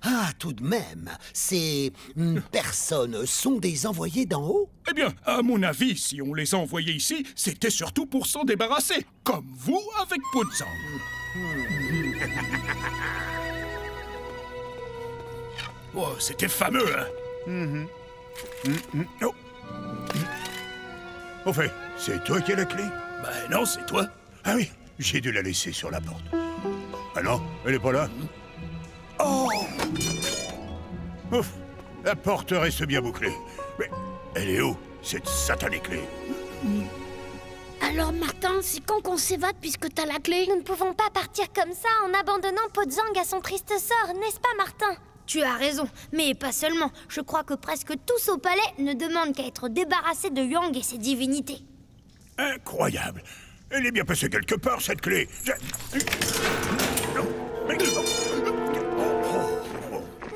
Ah, tout de même. Ces personnes sont des envoyés d'en haut? Eh bien, à mon avis, si on les a envoyés ici, c'était surtout pour s'en débarrasser. Comme vous avec Pozang. Oh, c'était fameux, hein? Oh. Au fait, c'est toi qui as la clé? Ben non, c'est toi. Ah oui, j'ai dû la laisser sur la porte. Ah non, elle est pas là. Oh! Ouf, la porte reste bien bouclée. Mais elle est où, cette satanée clé? Alors Martin, c'est quand qu'on s'évade puisque t'as la clé? Nous ne pouvons pas partir comme ça en abandonnant Pozang à son triste sort, n'est-ce pas Martin? Tu as raison, mais pas seulement. Je crois que presque tous au palais ne demandent qu'à être débarrassés de Yang et ses divinités. Incroyable. Elle est bien passée quelque part, cette clé.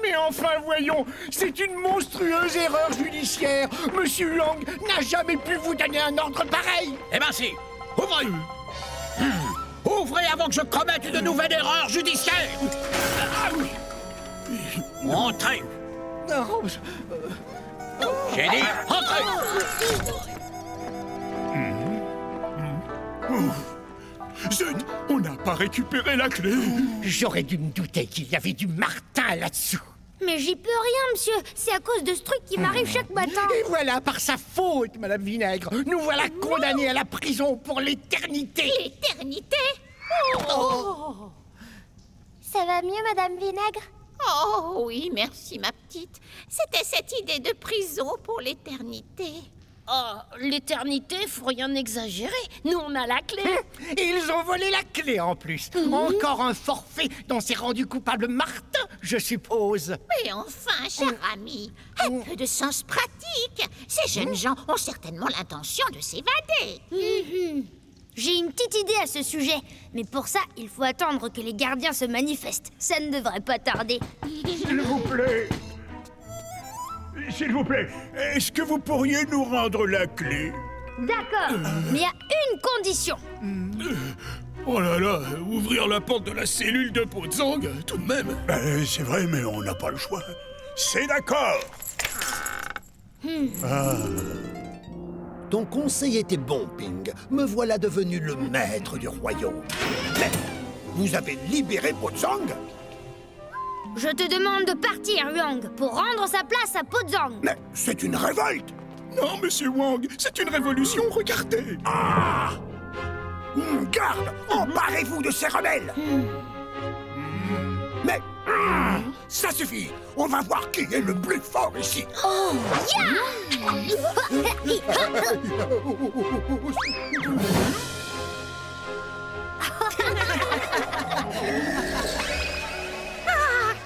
Mais enfin, voyons, c'est une monstrueuse erreur judiciaire. Monsieur Yang n'a jamais pu vous donner un ordre pareil. Eh ben si, ouvrez. Ouvrez avant que je commette une nouvelle erreur judiciaire. Entrez. J'ai dit, entrez. Zut, on n'a pas récupéré la clé. J'aurais dû me douter qu'il y avait du Martin là-dessous. Mais j'y peux rien, monsieur. C'est à cause de ce truc qui m'arrive chaque matin. Et voilà, par sa faute, Madame Vinaigre, nous voilà condamnés à la prison pour l'éternité. L'éternité? Oh. Ça va mieux, Madame Vinaigre? Oh oui, merci ma petite. C'était cette idée de prison pour l'éternité. Oh, l'éternité, faut rien exagérer. Nous, on a la clé. Ils ont volé la clé en plus. Encore un forfait dont s'est rendu coupable Martin, je suppose. Mais enfin, cher ami, un peu de sens pratique. Ces jeunes gens ont certainement l'intention de s'évader. J'ai une petite idée à ce sujet, mais pour ça, il faut attendre que les gardiens se manifestent. Ça ne devrait pas tarder. S'il vous plaît. S'il vous plaît, est-ce que vous pourriez nous rendre la clé? D'accord, mais il y a une condition. Oh là là, ouvrir la porte de la cellule de Pozang, tout de même. C'est vrai, mais on n'a pas le choix. C'est d'accord. Ton conseil était bon, Ping. Me voilà devenu le maître du royaume. Mais vous avez libéré Pozang? Je te demande de partir, Yang, pour rendre sa place à Pozang. Mais c'est une révolte. Non, monsieur Wang, c'est une révolution, regardez. Ah! Garde, emparez-vous de ces rebelles. Mais ça suffit. On va voir qui est le plus fort ici. Oh,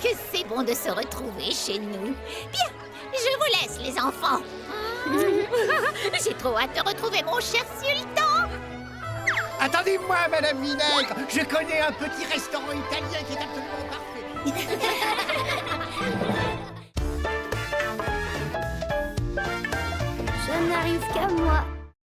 Que c'est bon de se retrouver chez nous. Bien, je vous laisse, les enfants. J'ai trop hâte de retrouver mon cher sultan. Attendez-moi, Madame Vinaigre. Je connais un petit restaurant italien qui est absolument parfait. Ça n'arrive qu'à moi.